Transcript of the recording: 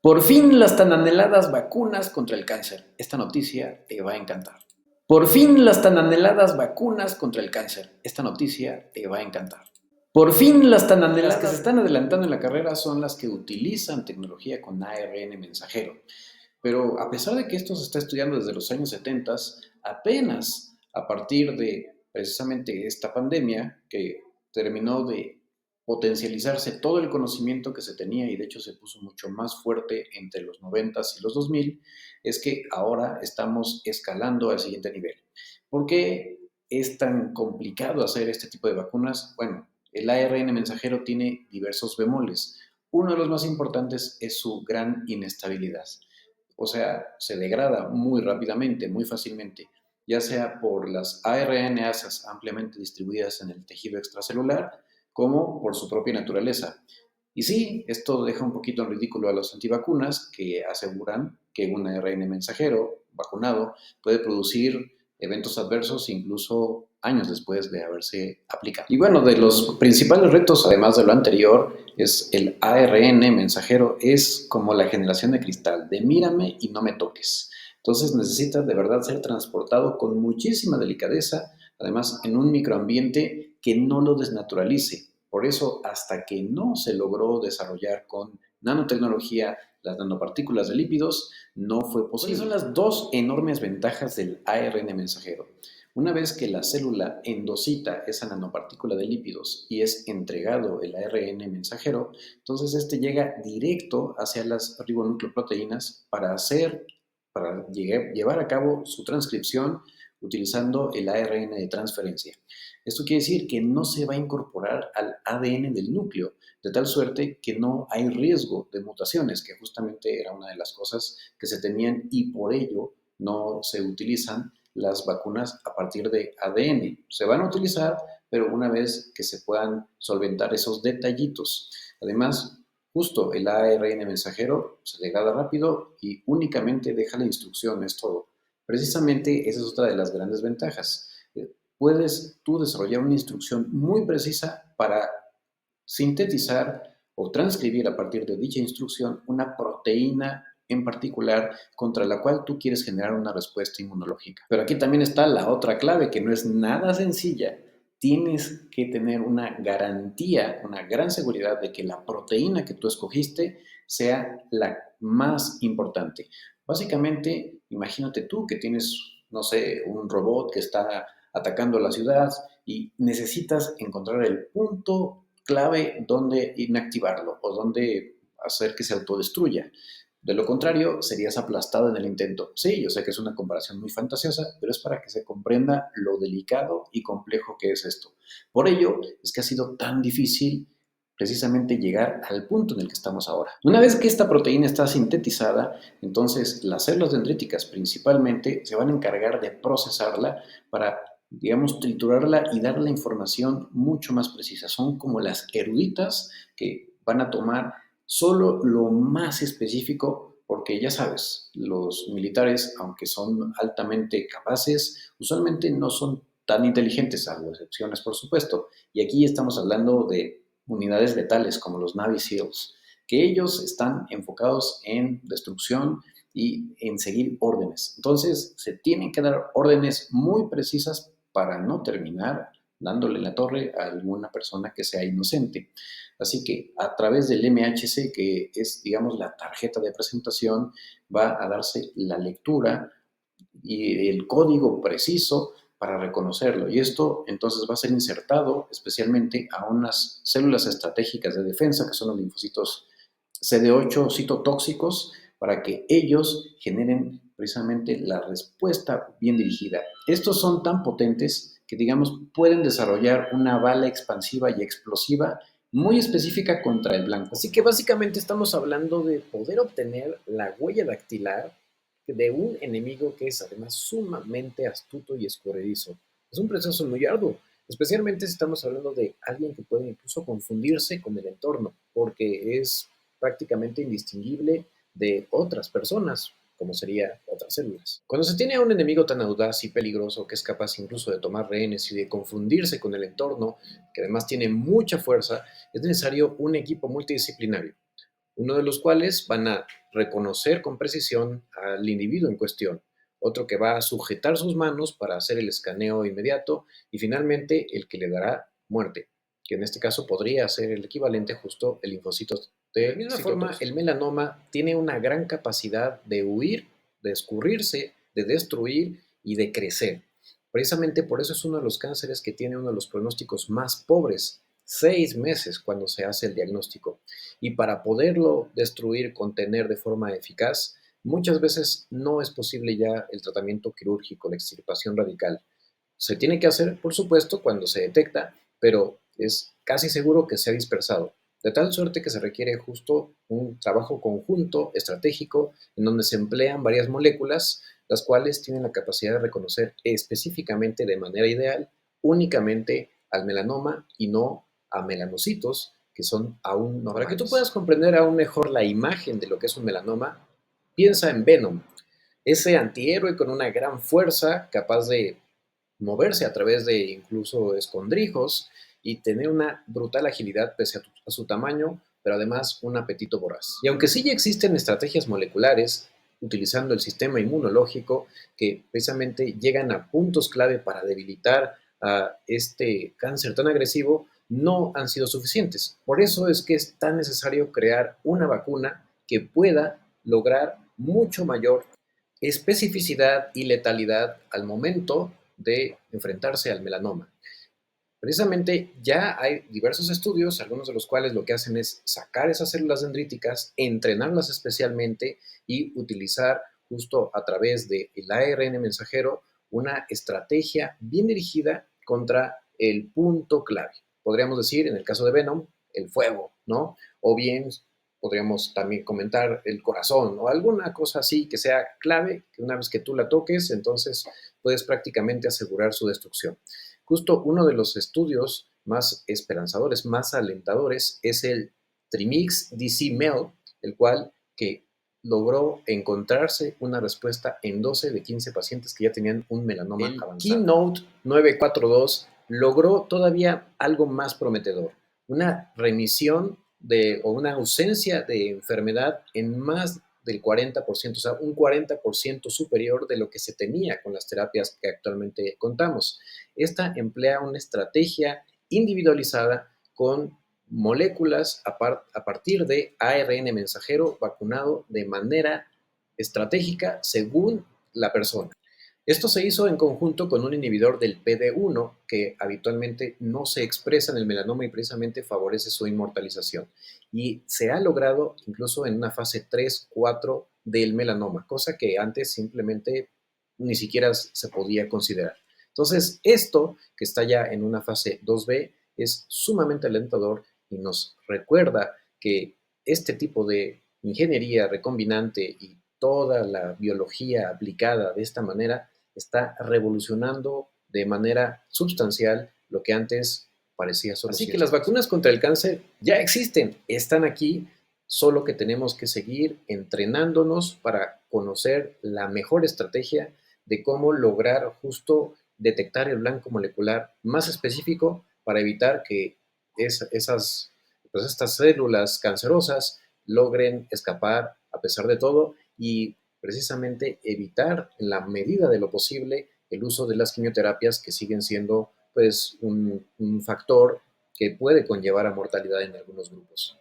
Por fin las tan anheladas vacunas contra el cáncer. Esta noticia te va a encantar. Por fin las tan anheladas vacunas contra el cáncer. Esta noticia te va a encantar. Por fin las tan anheladas... Las que se están adelantando en la carrera son las que utilizan tecnología con ARN mensajero. Pero a pesar de que esto se está estudiando desde los años 70, apenas a partir de precisamente esta pandemia que terminó de potencializarse todo el conocimiento que se tenía y de hecho se puso mucho más fuerte entre los 90 y los 2000, es que ahora estamos escalando al siguiente nivel. ¿Por qué es tan complicado hacer este tipo de vacunas? Bueno, el ARN mensajero tiene diversos bemoles. Uno de los más importantes es su gran inestabilidad. O sea, se degrada muy rápidamente, muy fácilmente, ya sea por las ARNasas ampliamente distribuidas en el tejido extracelular, como por su propia naturaleza. Y sí, esto deja un poquito en ridículo a los antivacunas que aseguran que un ARN mensajero vacunado puede producir eventos adversos incluso años después de haberse aplicado. Y bueno, de los principales retos, además de lo anterior, es el ARN mensajero, es como la generación de cristal, de mírame y no me toques. Entonces necesita de verdad ser transportado con muchísima delicadeza, además en un microambiente que no lo desnaturalice. Por eso, hasta que no se logró desarrollar con nanotecnología las nanopartículas de lípidos, no fue posible. ¿Cuáles son las dos enormes ventajas del ARN mensajero? Una vez que la célula endocita esa nanopartícula de lípidos y es entregado el ARN mensajero, entonces este llega directo hacia las ribonucleoproteínas para llevar a cabo su transcripción utilizando el ARN de transferencia. Esto quiere decir que no se va a incorporar al ADN del núcleo, de tal suerte que no hay riesgo de mutaciones, que justamente era una de las cosas que se temían y por ello no se utilizan las vacunas a partir de ADN. Se van a utilizar, pero una vez que se puedan solventar esos detallitos. Además, justo el ARN mensajero se degrada rápido y únicamente deja la instrucción, es todo. Precisamente esa es otra de las grandes ventajas. Puedes tú desarrollar una instrucción muy precisa para sintetizar o transcribir a partir de dicha instrucción una proteína en particular contra la cual tú quieres generar una respuesta inmunológica. Pero aquí también está la otra clave que no es nada sencilla. Tienes que tener una garantía, una gran seguridad de que la proteína que tú escogiste sea la más importante. Básicamente, imagínate tú que tienes, no sé, un robot que está atacando la ciudad y necesitas encontrar el punto clave donde inactivarlo o donde hacer que se autodestruya. De lo contrario, serías aplastado en el intento. Sí, yo sé que es una comparación muy fantasiosa, pero es para que se comprenda lo delicado y complejo que es esto. Por ello, es que ha sido tan difícil precisamente llegar al punto en el que estamos ahora. Una vez que esta proteína está sintetizada, entonces las células dendríticas principalmente se van a encargar de procesarla para, digamos, triturarla y dar la información mucho más precisa. Son como las eruditas que van a tomar solo lo más específico, porque ya sabes, los militares, aunque son altamente capaces, usualmente no son tan inteligentes, salvo excepciones, por supuesto. Y aquí estamos hablando de unidades letales como los Navy SEALs, que ellos están enfocados en destrucción y en seguir órdenes. Entonces, se tienen que dar órdenes muy precisas para no terminar dándole la torre a alguna persona que sea inocente. Así que a través del MHC, que es, digamos, la tarjeta de presentación, va a darse la lectura y el código preciso para reconocerlo. Y esto entonces va a ser insertado especialmente a unas células estratégicas de defensa, que son los linfocitos CD8 citotóxicos, para que ellos generen precisamente la respuesta bien dirigida. Estos son tan potentes que, digamos, pueden desarrollar una bala expansiva y explosiva muy específica contra el blanco. Así que básicamente estamos hablando de poder obtener la huella dactilar de un enemigo que es además sumamente astuto y escurridizo. Es un proceso muy arduo, especialmente si estamos hablando de alguien que puede incluso confundirse con el entorno, porque es prácticamente indistinguible de otras personas, como serían otras células. Cuando se tiene a un enemigo tan audaz y peligroso que es capaz incluso de tomar rehenes y de confundirse con el entorno, que además tiene mucha fuerza, es necesario un equipo multidisciplinario. uno de los cuales van a reconocer con precisión al individuo en cuestión, otro que va a sujetar sus manos para hacer el escaneo inmediato y finalmente el que le dará muerte, que en este caso podría ser el equivalente justo el linfocito. De la misma forma, el melanoma tiene una gran capacidad de huir, de escurrirse, de destruir y de crecer. Precisamente por eso es uno de los cánceres que tiene uno de los pronósticos más pobres, 6 meses cuando se hace el diagnóstico. Y para poderlo destruir, contener de forma eficaz, muchas veces no es posible ya el tratamiento quirúrgico, la extirpación radical. Se tiene que hacer, por supuesto, cuando se detecta, pero es casi seguro que se ha dispersado. De tal suerte que se requiere justo un trabajo conjunto, estratégico, en donde se emplean varias moléculas, las cuales tienen la capacidad de reconocer específicamente de manera ideal únicamente al melanoma y no a melanocitos que son aún normales. Para que tú puedas comprender aún mejor la imagen de lo que es un melanoma, piensa en Venom, ese antihéroe con una gran fuerza, capaz de moverse a través de incluso escondrijos y tener una brutal agilidad pese a su tamaño, pero además un apetito voraz. Y aunque sí ya existen estrategias moleculares utilizando el sistema inmunológico que precisamente llegan a puntos clave para debilitar a este cáncer tan agresivo, no han sido suficientes. Por eso es que es tan necesario crear una vacuna que pueda lograr mucho mayor especificidad y letalidad al momento de enfrentarse al melanoma. Precisamente ya hay diversos estudios, algunos de los cuales lo que hacen es sacar esas células dendríticas, entrenarlas especialmente y utilizar justo a través del ARN mensajero una estrategia bien dirigida contra el punto clave. Podríamos decir, en el caso de Venom, el fuego, ¿no? O bien podríamos también comentar el corazón o alguna cosa así que sea clave, que una vez que tú la toques, entonces puedes prácticamente asegurar su destrucción. Justo uno de los estudios más esperanzadores, más alentadores, es el Trimix DC-MEL, el cual que logró encontrarse una respuesta en 12 de 15 pacientes que ya tenían un melanoma avanzado. Keynote 942 logró todavía algo más prometedor, una remisión o una ausencia de enfermedad en más del 40%, o sea, un 40% superior de lo que se tenía con las terapias que actualmente contamos. Esta emplea una estrategia individualizada con moléculas a partir de ARN mensajero vacunado de manera estratégica según la persona. Esto se hizo en conjunto con un inhibidor del PD-1 que habitualmente no se expresa en el melanoma y precisamente favorece su inmortalización. Y se ha logrado incluso en una fase 3-4 del melanoma, cosa que antes simplemente ni siquiera se podía considerar. Entonces, esto que está ya en una fase 2B es sumamente alentador y nos recuerda que este tipo de ingeniería recombinante y toda la biología aplicada de esta manera está revolucionando de manera sustancial lo que antes parecía solo. Así que las vacunas contra el cáncer ya existen, están aquí, solo que tenemos que seguir entrenándonos para conocer la mejor estrategia de cómo lograr justo detectar el blanco molecular más específico para evitar que estas células cancerosas logren escapar a pesar de todo y precisamente evitar en la medida de lo posible el uso de las quimioterapias que siguen siendo pues un factor que puede conllevar a mortalidad en algunos grupos.